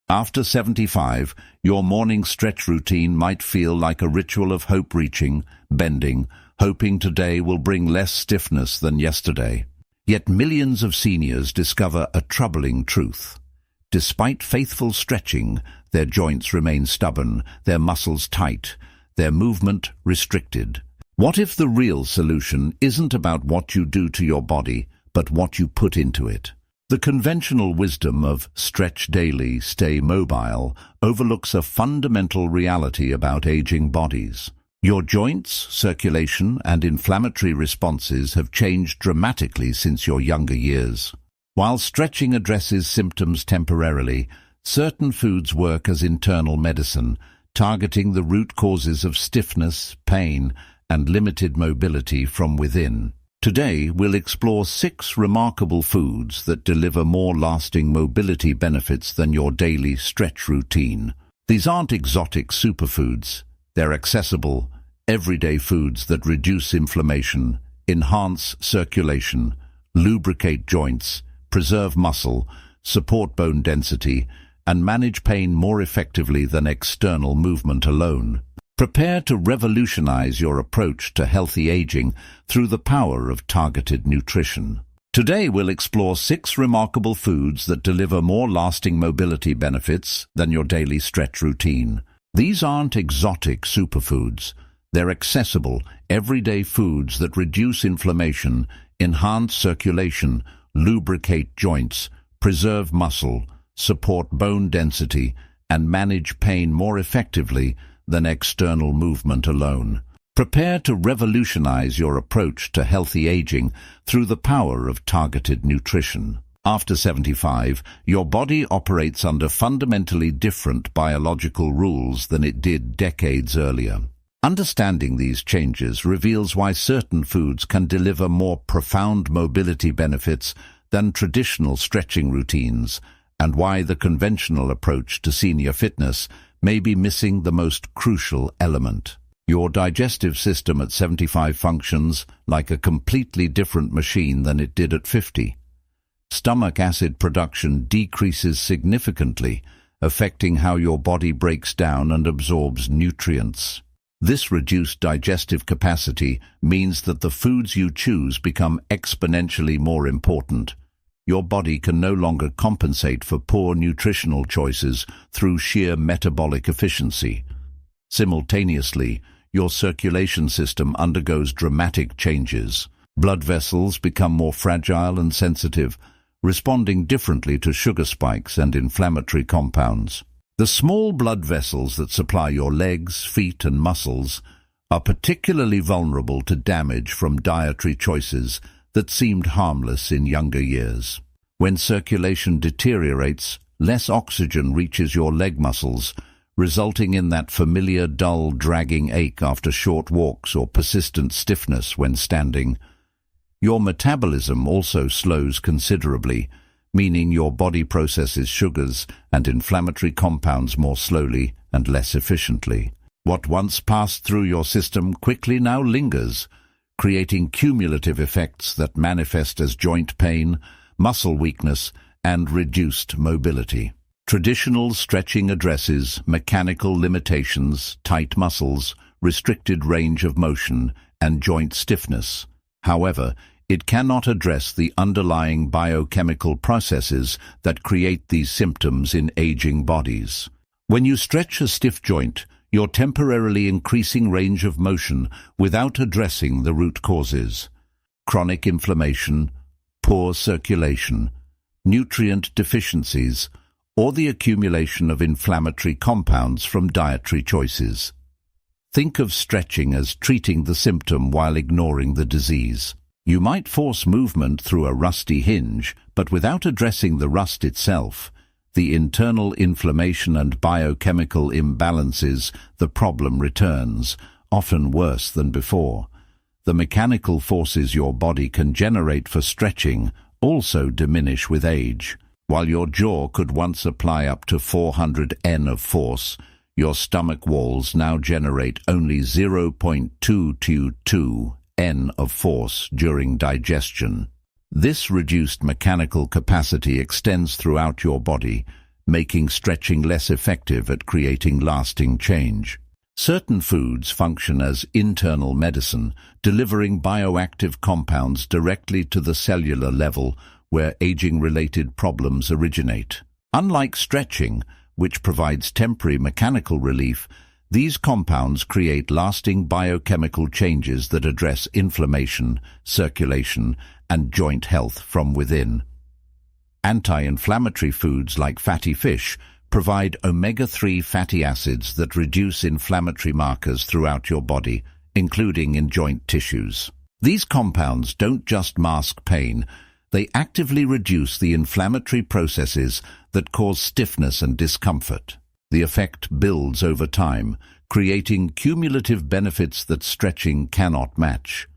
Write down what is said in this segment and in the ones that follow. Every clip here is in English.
After 75, your morning stretch routine might feel like a ritual of hope, reaching, bending, hoping today will bring less stiffness than yesterday. Yet millions of seniors discover a troubling truth. Despite faithful stretching, their joints remain stubborn, their muscles tight, their movement restricted. What if the real solution isn't about what you do to your body, but what you put into it? The conventional wisdom of stretch daily, stay mobile overlooks a fundamental reality about aging bodies. Your joints, circulation, and inflammatory responses have changed dramatically since your younger years. While stretching addresses symptoms temporarily, certain foods work as internal medicine, targeting the root causes of stiffness, pain, and limited mobility from within. Today, we'll explore 6 remarkable foods that deliver more lasting mobility benefits than your daily stretch routine. These aren't exotic superfoods. They're accessible, everyday foods that reduce inflammation, enhance circulation, lubricate joints, preserve muscle, support bone density, and manage pain more effectively than external movement alone. Prepare to revolutionize your approach to healthy aging through the power of targeted nutrition. Today we'll explore 6 remarkable foods that deliver more lasting mobility benefits than your daily stretch routine. These aren't exotic superfoods. They're accessible, everyday foods that reduce inflammation, enhance circulation, lubricate joints, preserve muscle, support bone density, and manage pain more effectively than external movement alone. Prepare to revolutionize your approach to healthy aging through the power of targeted nutrition. After 75, your body operates under fundamentally different biological rules than it did decades earlier. Understanding these changes reveals why certain foods can deliver more profound mobility benefits than traditional stretching routines, and why the conventional approach to senior fitness may be missing the most crucial element. Your digestive system at 75 functions like a completely different machine than it did at 50. Stomach acid production decreases significantly, affecting how your body breaks down and absorbs nutrients. This reduced digestive capacity means that the foods you choose become exponentially more important. Your body can no longer compensate for poor nutritional choices through sheer metabolic efficiency. Simultaneously, your circulation system undergoes dramatic changes. Blood vessels become more fragile and sensitive, responding differently to sugar spikes and inflammatory compounds. The small blood vessels that supply your legs, feet, and muscles are particularly vulnerable to damage from dietary choices that seemed harmless in younger years. When circulation deteriorates, less oxygen reaches your leg muscles, resulting in that familiar dull, dragging ache after short walks or persistent stiffness when standing. Your metabolism also slows considerably, meaning your body processes sugars and inflammatory compounds more slowly and less efficiently. What once passed through your system quickly now lingers, creating cumulative effects that manifest as joint pain, muscle weakness, and reduced mobility. Traditional stretching addresses mechanical limitations, tight muscles, restricted range of motion, and joint stiffness. However, it cannot address the underlying biochemical processes that create these symptoms in aging bodies. When you stretch a stiff joint, you're temporarily increasing range of motion without addressing the root causes. Chronic inflammation, poor circulation, nutrient deficiencies, or the accumulation of inflammatory compounds from dietary choices. Think of stretching as treating the symptom while ignoring the disease. You might force movement through a rusty hinge, but without addressing the rust itself, the internal inflammation and biochemical imbalances, the problem returns, often worse than before. The mechanical forces your body can generate for stretching also diminish with age. While your jaw could once apply up to 400 N of force, your stomach walls now generate only 0.222 N of force during digestion. This reduced mechanical capacity extends throughout your body, making stretching less effective at creating lasting change. Certain foods function as internal medicine, delivering bioactive compounds directly to the cellular level where aging-related problems originate. Unlike stretching, which provides temporary mechanical relief, these compounds create lasting biochemical changes that address inflammation, circulation, and joint health from within. Anti-inflammatory foods like fatty fish provide omega-3 fatty acids that reduce inflammatory markers throughout your body, including in joint tissues. These compounds don't just mask pain, they actively reduce the inflammatory processes that cause stiffness and discomfort. The effect builds over time, creating cumulative benefits that stretching cannot match.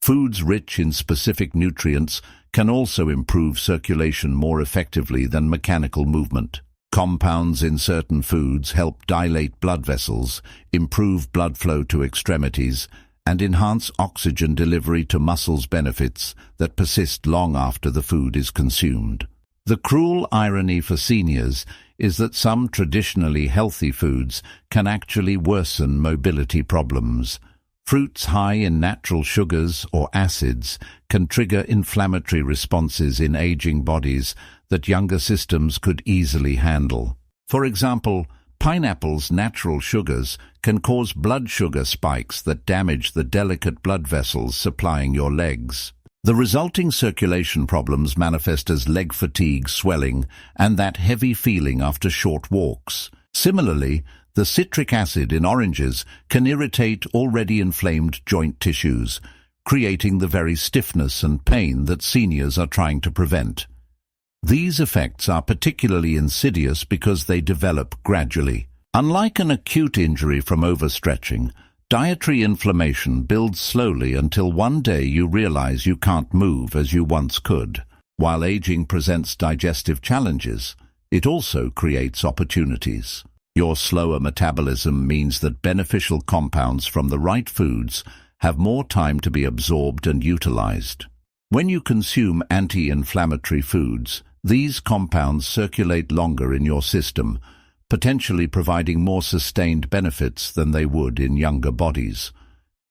Foods rich in specific nutrients can also improve circulation more effectively than mechanical movement. Compounds in certain foods help dilate blood vessels, improve blood flow to extremities, and enhance oxygen delivery to muscles, benefits that persist long after the food is consumed. The cruel irony for seniors is that some traditionally healthy foods can actually worsen mobility problems. Fruits high in natural sugars or acids can trigger inflammatory responses in aging bodies that younger systems could easily handle. For example, pineapple's natural sugars can cause blood sugar spikes that damage the delicate blood vessels supplying your legs. The resulting circulation problems manifest as leg fatigue, swelling, and that heavy feeling after short walks. Similarly, the citric acid in oranges can irritate already inflamed joint tissues, creating the very stiffness and pain that seniors are trying to prevent. These effects are particularly insidious because they develop gradually. Unlike an acute injury from overstretching, dietary inflammation builds slowly until one day you realize you can't move as you once could. While aging presents digestive challenges, it also creates opportunities. Your slower metabolism means that beneficial compounds from the right foods have more time to be absorbed and utilized. When you consume anti-inflammatory foods, these compounds circulate longer in your system, potentially providing more sustained benefits than they would in younger bodies.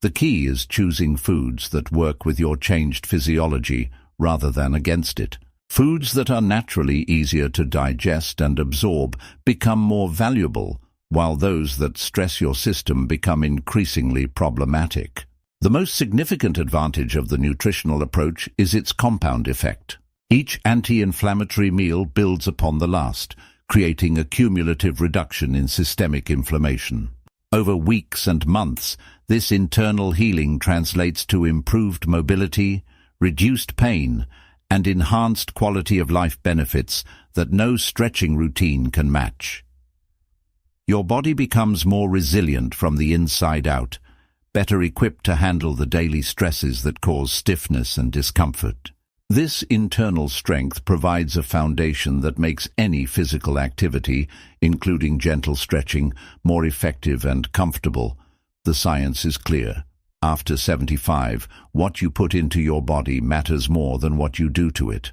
The key is choosing foods that work with your changed physiology rather than against it. Foods that are naturally easier to digest and absorb become more valuable, while those that stress your system become increasingly problematic. The most significant advantage of the nutritional approach is its compound effect. Each anti-inflammatory meal builds upon the last, creating a cumulative reduction in systemic inflammation. Over weeks and months, this internal healing translates to improved mobility, reduced pain, and enhanced quality of life benefits that no stretching routine can match. Your body becomes more resilient from the inside out, better equipped to handle the daily stresses that cause stiffness and discomfort. This internal strength provides a foundation that makes any physical activity, including gentle stretching, more effective and comfortable. The science is clear. After 75, what you put into your body matters more than what you do to it.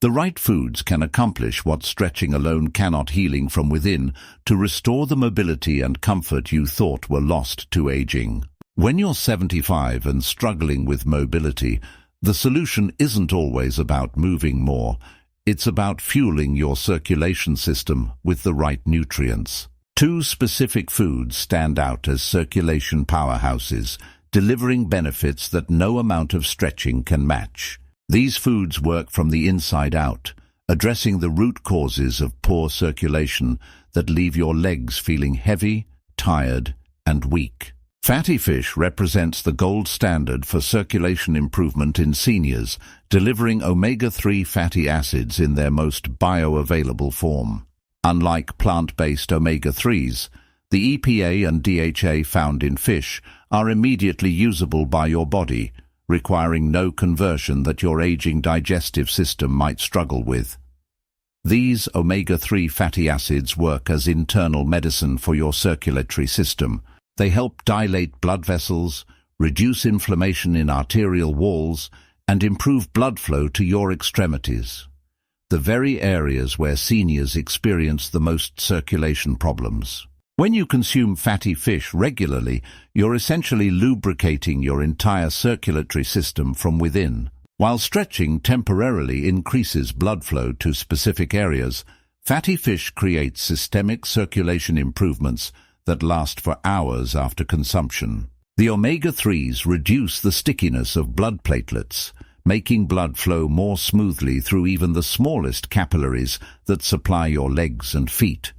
The right foods can accomplish what stretching alone cannot, healing from within to restore the mobility and comfort you thought were lost to aging. When you're 75 and struggling with mobility, the solution isn't always about moving more. It's about fueling your circulation system with the right nutrients. Two specific foods stand out as circulation powerhouses, delivering benefits that no amount of stretching can match. These foods work from the inside out, addressing the root causes of poor circulation that leave your legs feeling heavy, tired, and weak. Fatty fish represents the gold standard for circulation improvement in seniors, delivering omega-3 fatty acids in their most bioavailable form. Unlike plant-based omega-3s, the EPA and DHA found in fish are immediately usable by your body, requiring no conversion that your aging digestive system might struggle with. These omega-3 fatty acids work as internal medicine for your circulatory system. They help dilate blood vessels, reduce inflammation in arterial walls, and improve blood flow to your extremities. the very areas where seniors experience the most circulation problems. When you consume fatty fish regularly, you're essentially lubricating your entire circulatory system from within. While stretching temporarily increases blood flow to specific areas, fatty fish creates systemic circulation improvements that last for hours after consumption. The omega-3s reduce the stickiness of blood platelets, making blood flow more smoothly through even the smallest capillaries that supply your legs and feet.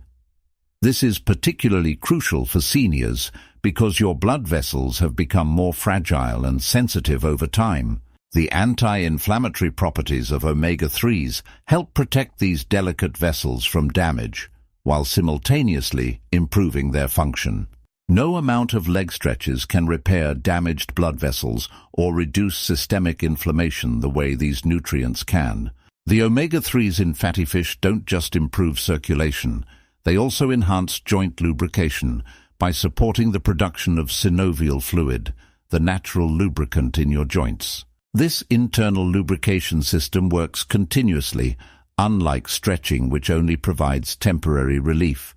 This is particularly crucial for seniors because your blood vessels have become more fragile and sensitive over time. The anti-inflammatory properties of omega-3s help protect these delicate vessels from damage, while simultaneously improving their function. No amount of leg stretches can repair damaged blood vessels or reduce systemic inflammation the way these nutrients can. The omega-3s in fatty fish don't just improve circulation, they also enhance joint lubrication by supporting the production of synovial fluid, the natural lubricant in your joints. This internal lubrication system works continuously, unlike stretching, which only provides temporary relief.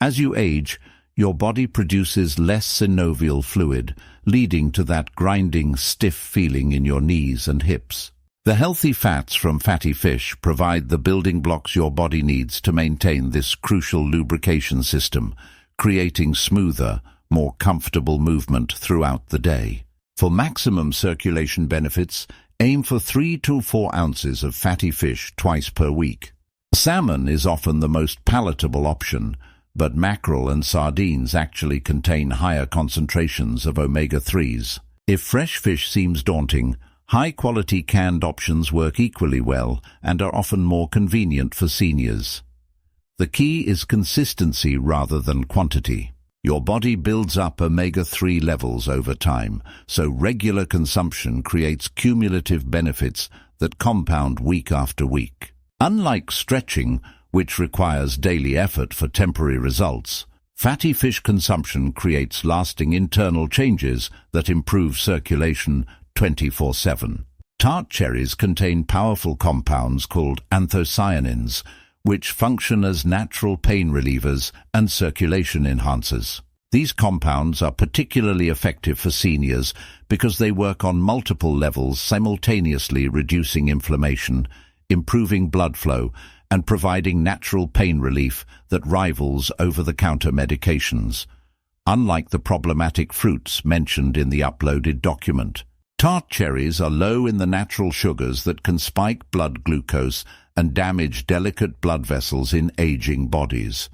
As you age, your body produces less synovial fluid, leading to that grinding, stiff feeling in your knees and hips. The healthy fats from fatty fish provide the building blocks your body needs to maintain this crucial lubrication system, creating smoother, more comfortable movement throughout the day. For maximum circulation benefits, aim for 3 to 4 ounces of fatty fish twice per week. Salmon is often the most palatable option, but mackerel and sardines actually contain higher concentrations of omega-3s. If fresh fish seems daunting, high-quality canned options work equally well and are often more convenient for seniors. The key is consistency rather than quantity. Your body builds up omega-3 levels over time, so regular consumption creates cumulative benefits that compound week after week. Unlike stretching, which requires daily effort for temporary results, fatty fish consumption creates lasting internal changes that improve circulation 24/7. Tart cherries contain powerful compounds called anthocyanins, which function as natural pain relievers and circulation enhancers. These compounds are particularly effective for seniors because they work on multiple levels, simultaneously reducing inflammation, improving blood flow, and providing natural pain relief that rivals over-the-counter medications, unlike the problematic fruits mentioned in the uploaded document. Tart cherries are low in the natural sugars that can spike blood glucose and damage delicate blood vessels in aging bodies.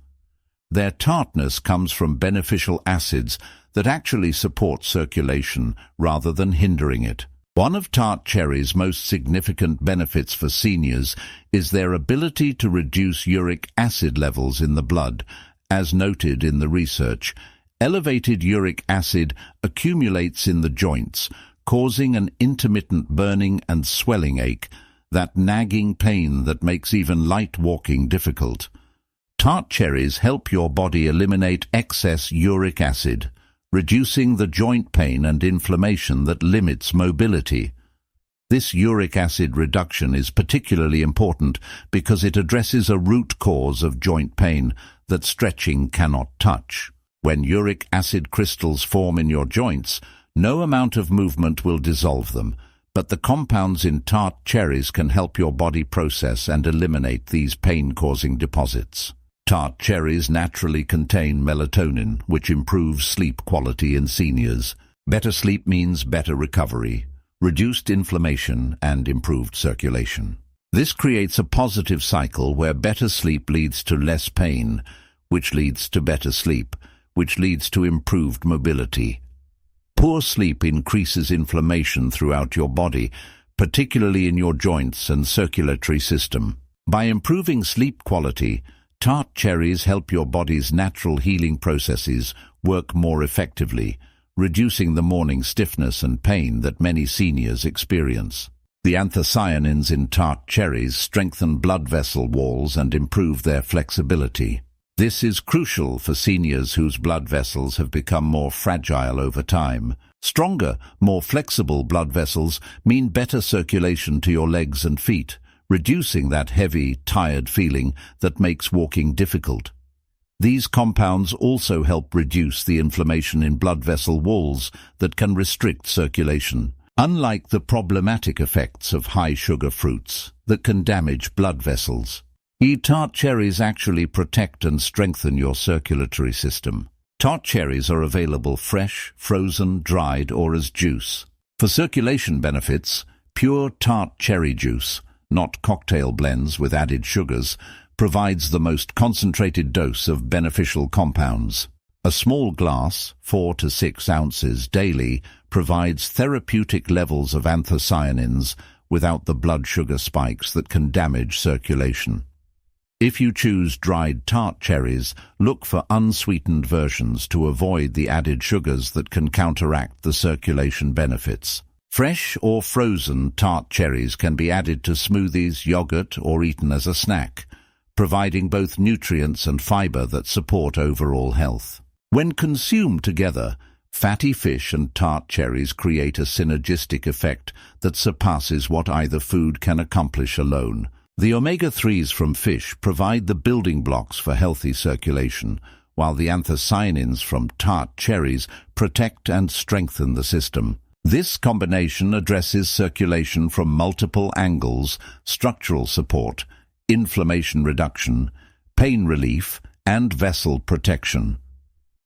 Their tartness comes from beneficial acids that actually support circulation rather than hindering it. One of tart cherries' most significant benefits for seniors is their ability to reduce uric acid levels in the blood. As noted in the research, elevated uric acid accumulates in the joints, causing an intermittent burning and swelling ache, that nagging pain that makes even light walking difficult. Tart cherries help your body eliminate excess uric acid, reducing the joint pain and inflammation that limits mobility. This uric acid reduction is particularly important because it addresses a root cause of joint pain that stretching cannot touch. When uric acid crystals form in your joints, no amount of movement will dissolve them, but the compounds in tart cherries can help your body process and eliminate these pain-causing deposits. Tart cherries naturally contain melatonin, which improves sleep quality in seniors. Better sleep means better recovery, reduced inflammation, and improved circulation. This creates a positive cycle where better sleep leads to less pain, which leads to better sleep, which leads to improved mobility. Poor sleep increases inflammation throughout your body, particularly in your joints and circulatory system. By improving sleep quality, tart cherries help your body's natural healing processes work more effectively, reducing the morning stiffness and pain that many seniors experience. The anthocyanins in tart cherries strengthen blood vessel walls and improve their flexibility. This is crucial for seniors whose blood vessels have become more fragile over time. Stronger, more flexible blood vessels mean better circulation to your legs and feet, reducing that heavy, tired feeling that makes walking difficult. These compounds also help reduce the inflammation in blood vessel walls that can restrict circulation. Unlike the problematic effects of high-sugar fruits that can damage blood vessels, tart cherries actually protect and strengthen your circulatory system. Tart cherries are available fresh, frozen, dried, or as juice. For circulation benefits, pure tart cherry juice, not cocktail blends with added sugars, provides the most concentrated dose of beneficial compounds. A small glass, 4 to 6 ounces daily, provides therapeutic levels of anthocyanins without the blood sugar spikes that can damage circulation. If you choose dried tart cherries, look for unsweetened versions to avoid the added sugars that can counteract the circulation benefits. Fresh or frozen tart cherries can be added to smoothies, yogurt, or eaten as a snack, providing both nutrients and fiber that support overall health. When consumed together, fatty fish and tart cherries create a synergistic effect that surpasses what either food can accomplish alone. The omega-3s from fish provide the building blocks for healthy circulation, while the anthocyanins from tart cherries protect and strengthen the system. This combination addresses circulation from multiple angles: structural support, inflammation reduction, pain relief, and vessel protection.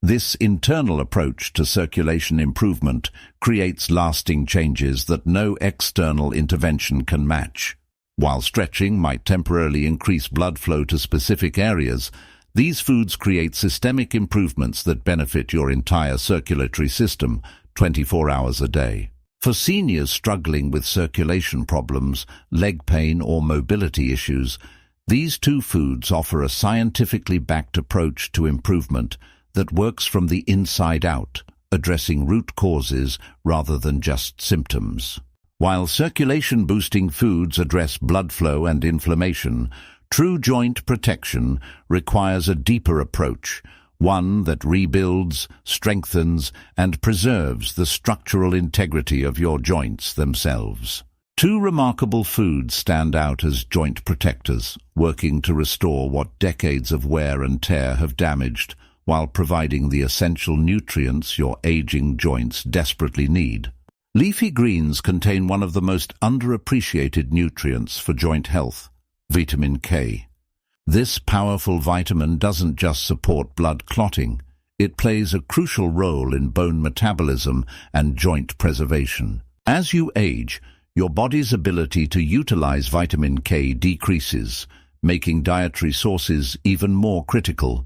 This internal approach to circulation improvement creates lasting changes that no external intervention can match. While stretching might temporarily increase blood flow to specific areas, these foods create systemic improvements that benefit your entire circulatory system 24 hours a day. For seniors struggling with circulation problems, leg pain, or mobility issues, these two foods offer a scientifically backed approach to improvement that works from the inside out, addressing root causes rather than just symptoms. While circulation-boosting foods address blood flow and inflammation, true joint protection requires a deeper approach, one that rebuilds, strengthens, and preserves the structural integrity of your joints themselves. Two remarkable foods stand out as joint protectors, working to restore what decades of wear and tear have damaged, while providing the essential nutrients your aging joints desperately need. Leafy greens contain one of the most underappreciated nutrients for joint health, vitamin K. This powerful vitamin doesn't just support blood clotting, it plays a crucial role in bone metabolism and joint preservation. As you age, your body's ability to utilize vitamin K decreases, making dietary sources even more critical.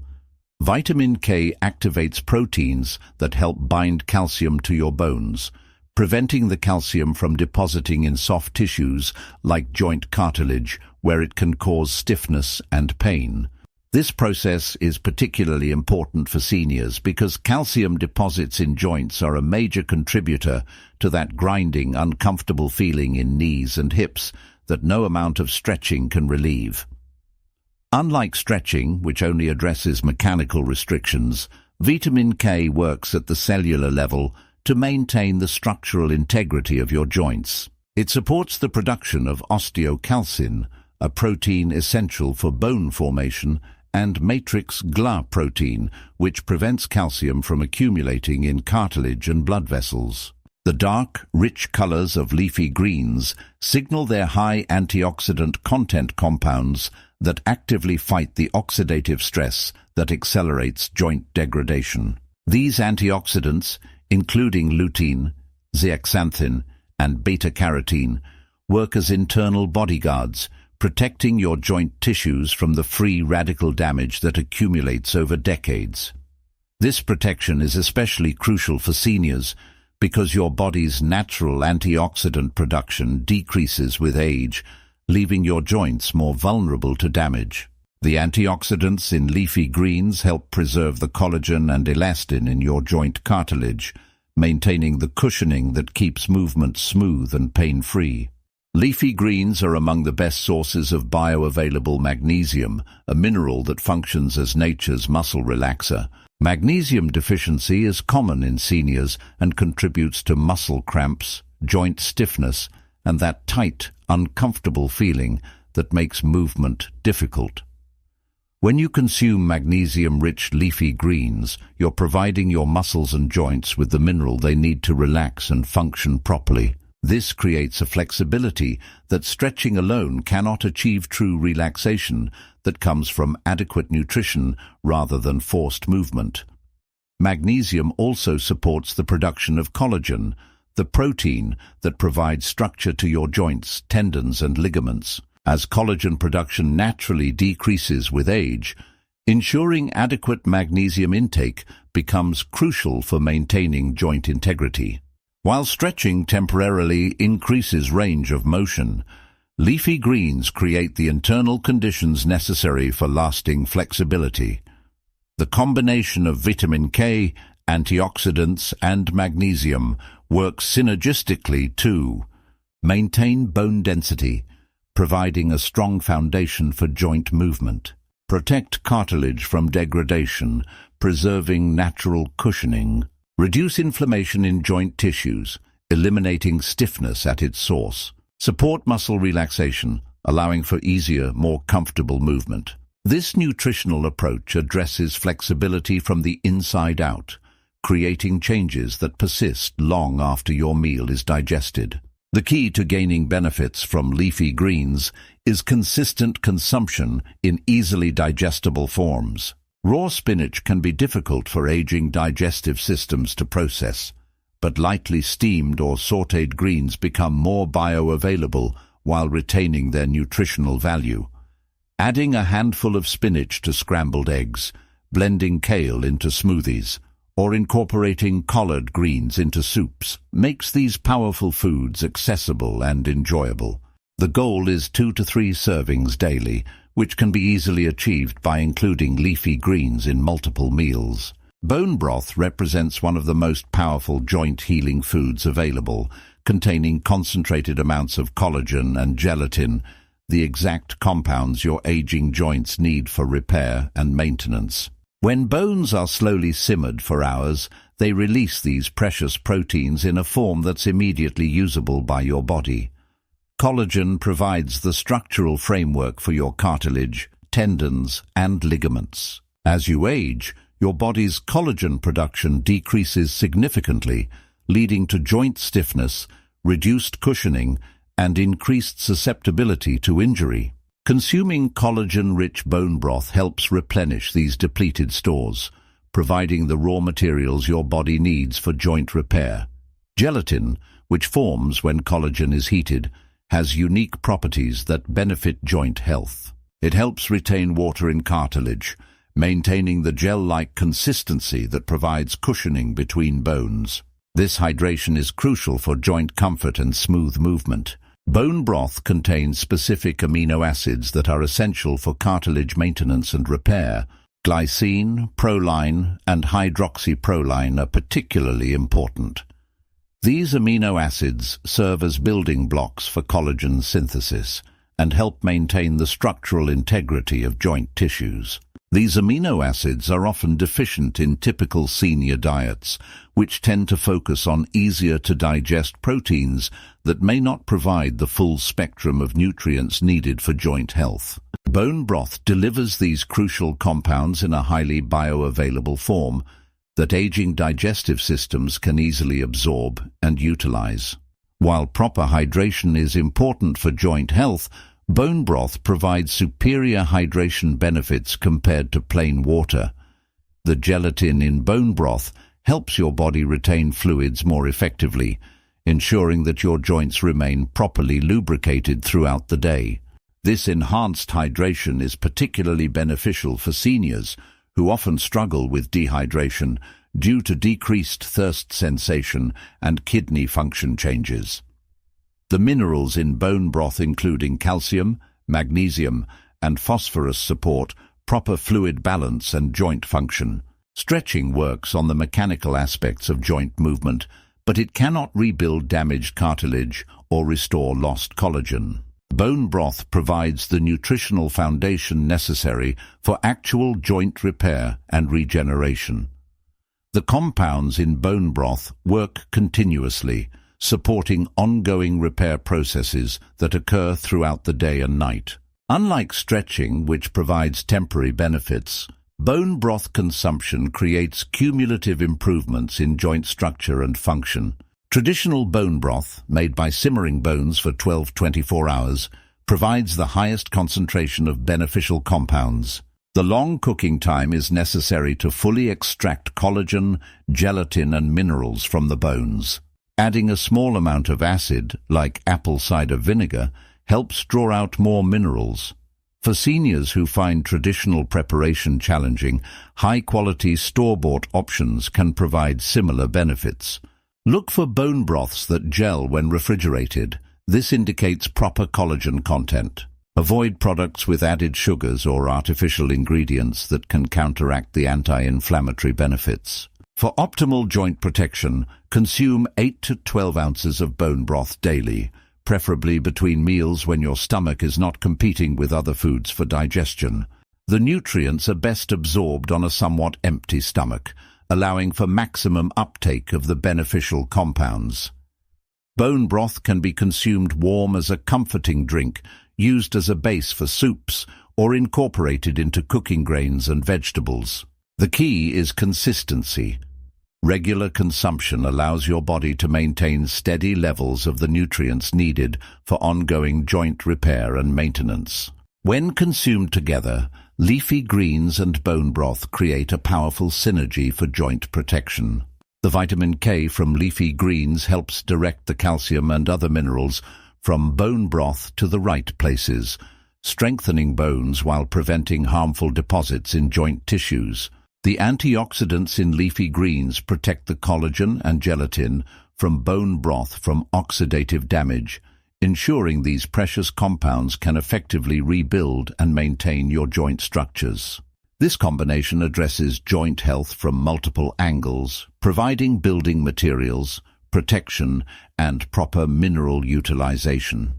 Vitamin K activates proteins that help bind calcium to your bones, preventing the calcium from depositing in soft tissues like joint cartilage, where it can cause stiffness and pain. This process is particularly important for seniors because calcium deposits in joints are a major contributor to that grinding, uncomfortable feeling in knees and hips that no amount of stretching can relieve. Unlike stretching, which only addresses mechanical restrictions, vitamin K works at the cellular level to maintain the structural integrity of your joints. It supports the production of osteocalcin, a protein essential for bone formation, and matrix GLA protein, which prevents calcium from accumulating in cartilage and blood vessels. The dark, rich colors of leafy greens signal their high antioxidant content compounds that actively fight the oxidative stress that accelerates joint degradation. These antioxidants, including lutein, zeaxanthin, and beta-carotene, work as internal bodyguards, protecting your joint tissues from the free radical damage that accumulates over decades. This protection is especially crucial for seniors because your body's natural antioxidant production decreases with age, leaving your joints more vulnerable to damage. The antioxidants in leafy greens help preserve the collagen and elastin in your joint cartilage, maintaining the cushioning that keeps movement smooth and pain-free. Leafy greens are among the best sources of bioavailable magnesium, a mineral that functions as nature's muscle relaxer. Magnesium deficiency is common in seniors and contributes to muscle cramps, joint stiffness, and that tight, uncomfortable feeling that makes movement difficult. When you consume magnesium-rich leafy greens, you're providing your muscles and joints with the mineral they need to relax and function properly. This creates a flexibility that stretching alone cannot achieve. True relaxation that comes from adequate nutrition rather than forced movement. Magnesium also supports the production of collagen, the protein that provides structure to your joints, tendons, and ligaments. As collagen production naturally decreases with age, ensuring adequate magnesium intake becomes crucial for maintaining joint integrity. While stretching temporarily increases range of motion, leafy greens create the internal conditions necessary for lasting flexibility. The combination of vitamin K, antioxidants, and magnesium works synergistically to maintain bone density, providing a strong foundation for joint movement, protect cartilage from degradation, preserving natural cushioning, reduce inflammation in joint tissues, eliminating stiffness at its source, support muscle relaxation, allowing for easier, more comfortable movement. This nutritional approach addresses flexibility from the inside out, creating changes that persist long after your meal is digested. The key to gaining benefits from leafy greens is consistent consumption in easily digestible forms. Raw spinach can be difficult for aging digestive systems to process, but lightly steamed or sautéed greens become more bioavailable while retaining their nutritional value. Adding a handful of spinach to scrambled eggs, blending kale into smoothies, or incorporating collard greens into soups makes these powerful foods accessible and enjoyable. The goal is 2 to 3 servings daily, which can be easily achieved by including leafy greens in multiple meals. Bone broth represents one of the most powerful joint-healing foods available, containing concentrated amounts of collagen and gelatin, the exact compounds your aging joints need for repair and maintenance. When bones are slowly simmered for hours, they release these precious proteins in a form that's immediately usable by your body. Collagen provides the structural framework for your cartilage, tendons, and ligaments. As you age, your body's collagen production decreases significantly, leading to joint stiffness, reduced cushioning, and increased susceptibility to injury. Consuming collagen-rich bone broth helps replenish these depleted stores, providing the raw materials your body needs for joint repair. Gelatin, which forms when collagen is heated, has unique properties that benefit joint health. It helps retain water in cartilage, maintaining the gel-like consistency that provides cushioning between bones. This hydration is crucial for joint comfort and smooth movement. Bone broth contains specific amino acids that are essential for cartilage maintenance and repair. Glycine, proline, and hydroxyproline are particularly important. These amino acids serve as building blocks for collagen synthesis and help maintain the structural integrity of joint tissues. These amino acids are often deficient in typical senior diets, which tend to focus on easier-to-digest proteins that may not provide the full spectrum of nutrients needed for joint health. Bone broth delivers these crucial compounds in a highly bioavailable form that aging digestive systems can easily absorb and utilize. While proper hydration is important for joint health, bone broth provides superior hydration benefits compared to plain water. The gelatin in bone broth helps your body retain fluids more effectively, ensuring that your joints remain properly lubricated throughout the day. This enhanced hydration is particularly beneficial for seniors who often struggle with dehydration due to decreased thirst sensation and kidney function changes. The minerals in bone broth, including calcium, magnesium, and phosphorus, support proper fluid balance and joint function. Stretching works on the mechanical aspects of joint movement, but it cannot rebuild damaged cartilage or restore lost collagen. Bone broth provides the nutritional foundation necessary for actual joint repair and regeneration. The compounds in bone broth work continuously, supporting ongoing repair processes that occur throughout the day and night. Unlike stretching, which provides temporary benefits, bone broth consumption creates cumulative improvements in joint structure and function. Traditional bone broth, made by simmering bones for 12-24 hours, provides the highest concentration of beneficial compounds. The long cooking time is necessary to fully extract collagen, gelatin, and minerals from the bones. Adding a small amount of acid, like apple cider vinegar, helps draw out more minerals. For seniors who find traditional preparation challenging, high-quality store-bought options can provide similar benefits. Look for bone broths that gel when refrigerated. This indicates proper collagen content. Avoid products with added sugars or artificial ingredients that can counteract the anti-inflammatory benefits. For optimal joint protection, consume 8 to 12 ounces of bone broth daily, preferably between meals when your stomach is not competing with other foods for digestion. The nutrients are best absorbed on a somewhat empty stomach, allowing for maximum uptake of the beneficial compounds. Bone broth can be consumed warm as a comforting drink, used as a base for soups, or incorporated into cooking grains and vegetables. The key is consistency. Regular consumption allows your body to maintain steady levels of the nutrients needed for ongoing joint repair and maintenance. When consumed together, leafy greens and bone broth create a powerful synergy for joint protection. The vitamin K from leafy greens helps direct the calcium and other minerals from bone broth to the right places, strengthening bones while preventing harmful deposits in joint tissues. The antioxidants in leafy greens protect the collagen and gelatin from bone broth from oxidative damage, ensuring these precious compounds can effectively rebuild and maintain your joint structures. This combination addresses joint health from multiple angles, providing building materials, protection, and proper mineral utilization.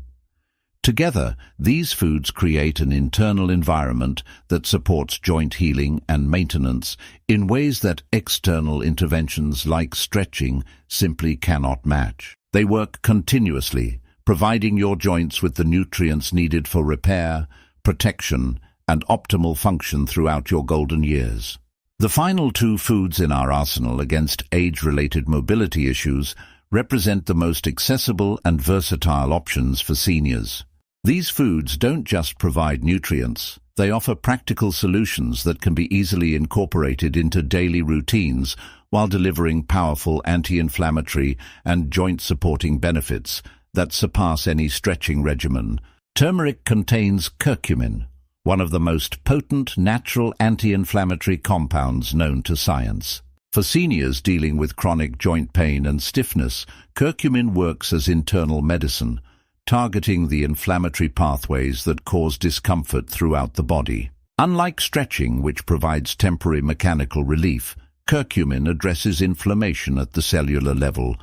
Together, these foods create an internal environment that supports joint healing and maintenance in ways that external interventions like stretching simply cannot match. They work continuously, providing your joints with the nutrients needed for repair, protection, and optimal function throughout your golden years. The final two foods in our arsenal against age-related mobility issues represent the most accessible and versatile options for seniors. These foods don't just provide nutrients, they offer practical solutions that can be easily incorporated into daily routines while delivering powerful anti-inflammatory and joint-supporting benefits that surpass any stretching regimen. Turmeric contains curcumin, one of the most potent natural anti-inflammatory compounds known to science. For seniors dealing with chronic joint pain and stiffness, curcumin works as internal medicine, targeting the inflammatory pathways that cause discomfort throughout the body. Unlike stretching, which provides temporary mechanical relief, curcumin addresses inflammation at the cellular level,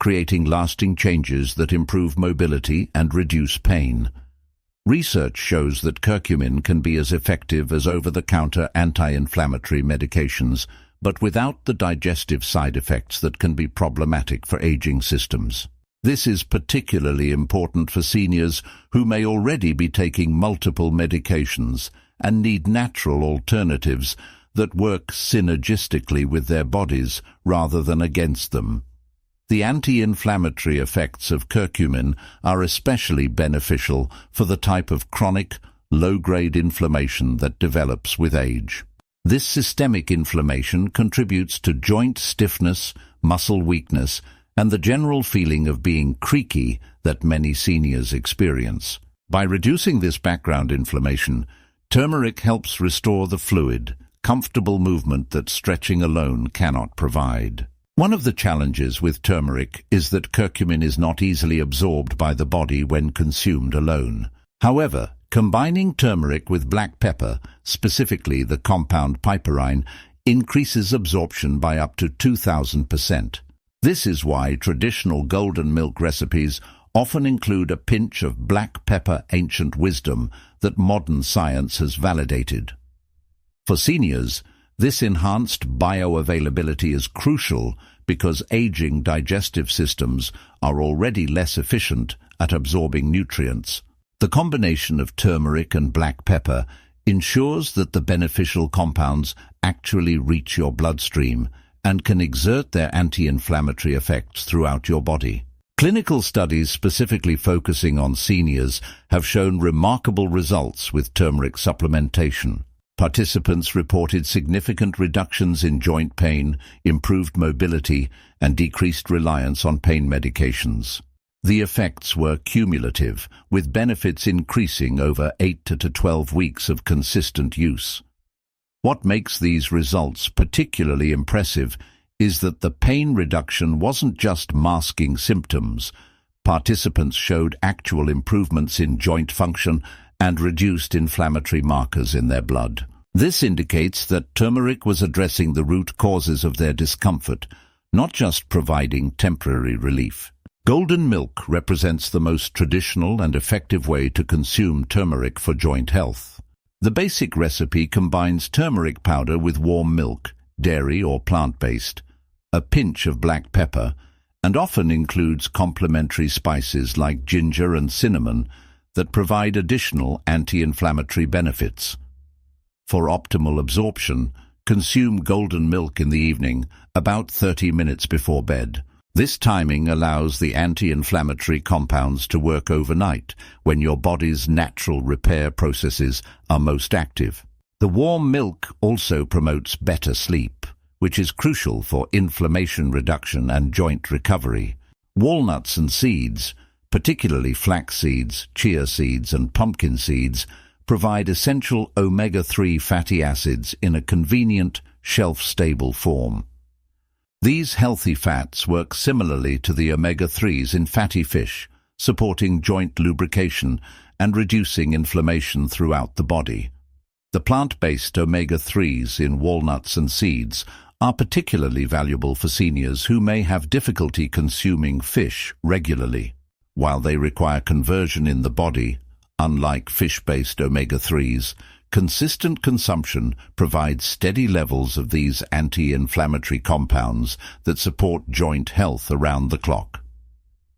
creating lasting changes that improve mobility and reduce pain. Research shows that curcumin can be as effective as over-the-counter anti-inflammatory medications, but without the digestive side effects that can be problematic for aging systems. This is particularly important for seniors who may already be taking multiple medications and need natural alternatives that work synergistically with their bodies rather than against them. The anti-inflammatory effects of curcumin are especially beneficial for the type of chronic, low-grade inflammation that develops with age. This systemic inflammation contributes to joint stiffness, muscle weakness, and the general feeling of being creaky that many seniors experience. By reducing this background inflammation, turmeric helps restore the fluid, comfortable movement that stretching alone cannot provide. One of the challenges with turmeric is that curcumin is not easily absorbed by the body when consumed alone. However, combining turmeric with black pepper, specifically the compound piperine, increases absorption by up to 2,000%. This is why traditional golden milk recipes often include a pinch of black pepper ancient wisdom that modern science has validated. For seniors, this enhanced bioavailability is crucial because aging digestive systems are already less efficient at absorbing nutrients. The combination of turmeric and black pepper ensures that the beneficial compounds actually reach your bloodstream and can exert their anti-inflammatory effects throughout your body. Clinical studies specifically focusing on seniors have shown remarkable results with turmeric supplementation. Participants reported significant reductions in joint pain, improved mobility, and decreased reliance on pain medications. The effects were cumulative, with benefits increasing over 8 to 12 weeks of consistent use. What makes these results particularly impressive is that the pain reduction wasn't just masking symptoms. Participants showed actual improvements in joint function and reduced inflammatory markers in their blood. This indicates that turmeric was addressing the root causes of their discomfort, not just providing temporary relief. Golden milk represents the most traditional and effective way to consume turmeric for joint health. The basic recipe combines turmeric powder with warm milk, dairy or plant-based, a pinch of black pepper, and often includes complementary spices like ginger and cinnamon that provide additional anti-inflammatory benefits. For optimal absorption, consume golden milk in the evening, about 30 minutes before bed. This timing allows the anti-inflammatory compounds to work overnight when your body's natural repair processes are most active. The warm milk also promotes better sleep, which is crucial for inflammation reduction and joint recovery. Walnuts and seeds, particularly flax seeds, chia seeds, and pumpkin seeds, provide essential omega-3 fatty acids in a convenient, shelf-stable form. These healthy fats work similarly to the omega-3s in fatty fish, supporting joint lubrication and reducing inflammation throughout the body. The plant-based omega-3s in walnuts and seeds are particularly valuable for seniors who may have difficulty consuming fish regularly. While they require conversion in the body, unlike fish-based omega-3s, consistent consumption provides steady levels of these anti-inflammatory compounds that support joint health around the clock.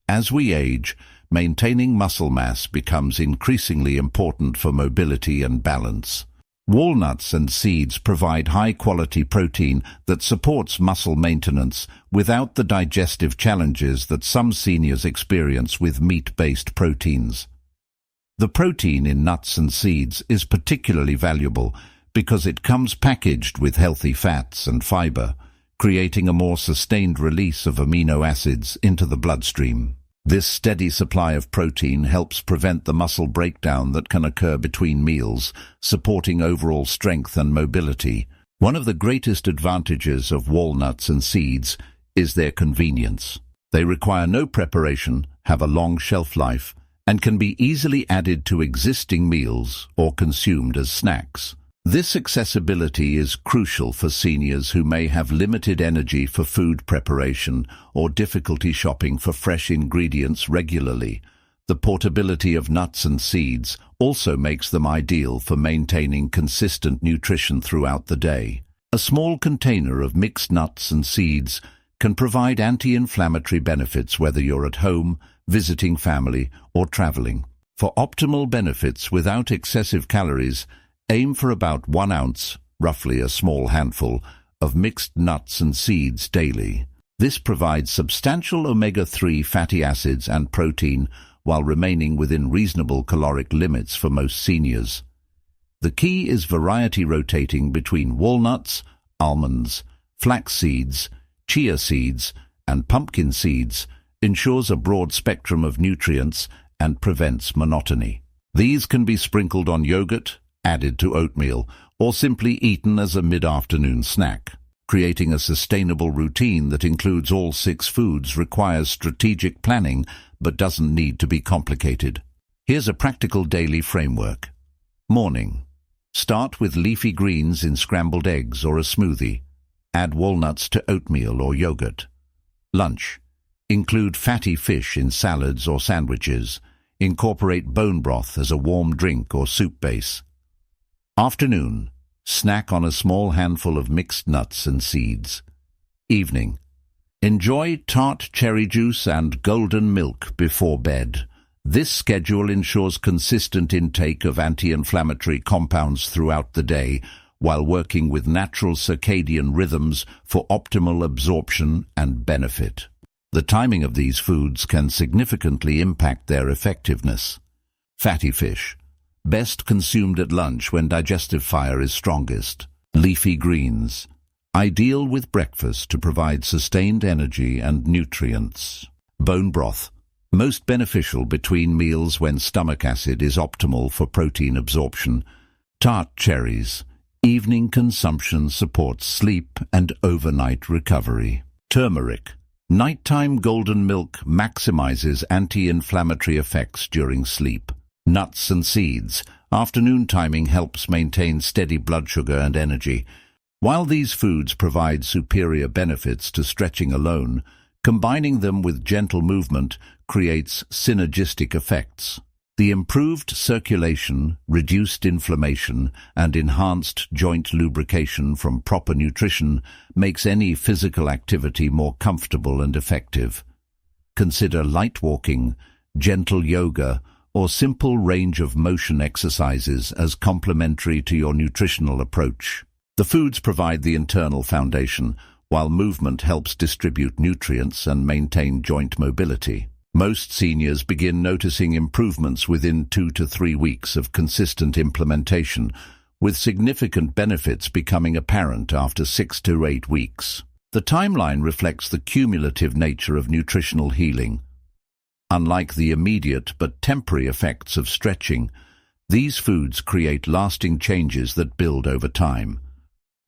As we age, maintaining muscle mass becomes increasingly important for mobility and balance. Walnuts and seeds provide high-quality protein that supports muscle maintenance without the digestive challenges that some seniors experience with meat-based proteins. The protein in nuts and seeds is particularly valuable because it comes packaged with healthy fats and fiber, creating a more sustained release of amino acids into the bloodstream. This steady supply of protein helps prevent the muscle breakdown that can occur between meals, supporting overall strength and mobility. One of the greatest advantages of walnuts and seeds is their convenience. They require no preparation, have a long shelf life, and can be easily added to existing meals or consumed as snacks. This accessibility is crucial for seniors who may have limited energy for food preparation or difficulty shopping for fresh ingredients regularly. The portability of nuts and seeds also makes them ideal for maintaining consistent nutrition throughout the day. A small container of mixed nuts and seeds can provide anti-inflammatory benefits whether you're at home, visiting family, or traveling. For optimal benefits without excessive calories, aim for about 1 ounce, roughly a small handful, of mixed nuts and seeds daily. This provides substantial omega-3 fatty acids and protein while remaining within reasonable caloric limits for most seniors. The key is variety rotating between walnuts, almonds, flax seeds, chia seeds, and pumpkin seeds ensures a broad spectrum of nutrients and prevents monotony. These can be sprinkled on yogurt, added to oatmeal, or simply eaten as a mid-afternoon snack. Creating a sustainable routine that includes all 6 foods requires strategic planning but doesn't need to be complicated. Here's a practical daily framework. Morning. Start with leafy greens in scrambled eggs or a smoothie. Add walnuts to oatmeal or yogurt. Lunch. Include fatty fish in salads or sandwiches. Incorporate bone broth as a warm drink or soup base. Afternoon. Snack on a small handful of mixed nuts and seeds. Evening. Enjoy tart cherry juice and golden milk before bed. This schedule ensures consistent intake of anti-inflammatory compounds throughout the day, while working with natural circadian rhythms for optimal absorption and benefit. The timing of these foods can significantly impact their effectiveness. Fatty fish, best consumed at lunch when digestive fire is strongest. Leafy greens, ideal with breakfast to provide sustained energy and nutrients. Bone broth, most beneficial between meals when stomach acid is optimal for protein absorption. Tart cherries, evening consumption supports sleep and overnight recovery. Turmeric, nighttime golden milk maximizes anti-inflammatory effects during sleep. Nuts and seeds, afternoon timing helps maintain steady blood sugar and energy. While these foods provide superior benefits to stretching alone, combining them with gentle movement creates synergistic effects. The improved circulation, reduced inflammation, and enhanced joint lubrication from proper nutrition makes any physical activity more comfortable and effective. Consider light walking, gentle yoga, or simple range of motion exercises as complementary to your nutritional approach. The foods provide the internal foundation, while movement helps distribute nutrients and maintain joint mobility. Most seniors begin noticing improvements within 2 to 3 weeks of consistent implementation, with significant benefits becoming apparent after 6 to 8 weeks. The timeline reflects the cumulative nature of nutritional healing. Unlike the immediate but temporary effects of stretching, these foods create lasting changes that build over time.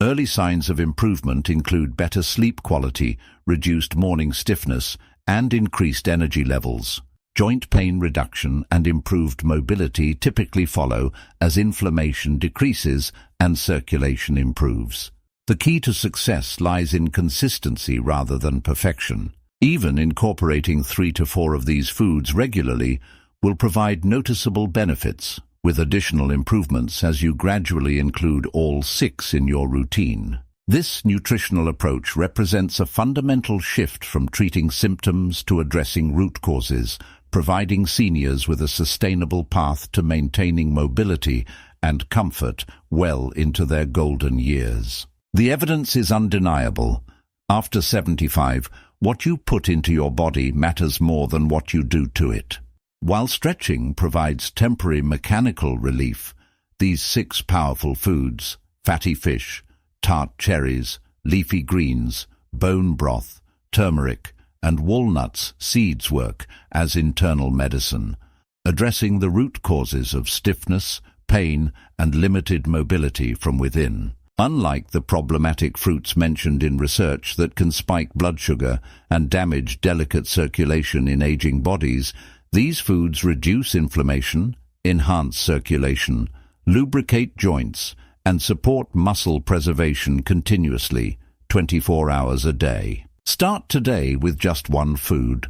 Early signs of improvement include better sleep quality, reduced morning stiffness, and increased energy levels. Joint pain reduction and improved mobility typically follow as inflammation decreases and circulation improves. The key to success lies in consistency rather than perfection. Even incorporating 3 to 4 of these foods regularly will provide noticeable benefits, with additional improvements as you gradually include all 6 in your routine. This nutritional approach represents a fundamental shift from treating symptoms to addressing root causes, providing seniors with a sustainable path to maintaining mobility and comfort well into their golden years. The evidence is undeniable. After 75, what you put into your body matters more than what you do to it. While stretching provides temporary mechanical relief, these 6 powerful foods, fatty fish, tart cherries, leafy greens, bone broth, turmeric, and walnuts seeds work as internal medicine, addressing the root causes of stiffness, pain, and limited mobility from within. Unlike the problematic fruits mentioned in research that can spike blood sugar and damage delicate circulation in aging bodies, these foods reduce inflammation, enhance circulation, lubricate joints, and support muscle preservation continuously, 24 hours a day. Start today with just one food,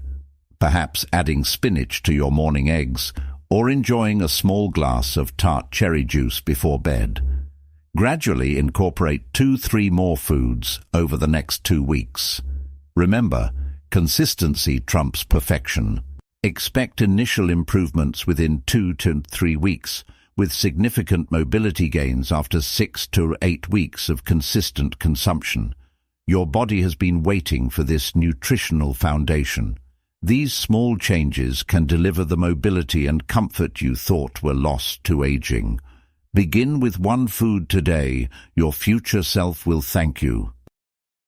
perhaps adding spinach to your morning eggs or enjoying a small glass of tart cherry juice before bed. Gradually incorporate 2-3 more foods over the next 2 weeks. Remember, consistency trumps perfection. Expect initial improvements within 2 to 3 weeks, with significant mobility gains after 6 to 8 weeks of consistent consumption. Your body has been waiting for this nutritional foundation. These small changes can deliver the mobility and comfort you thought were lost to aging. Begin with one food today. Your future self will thank you.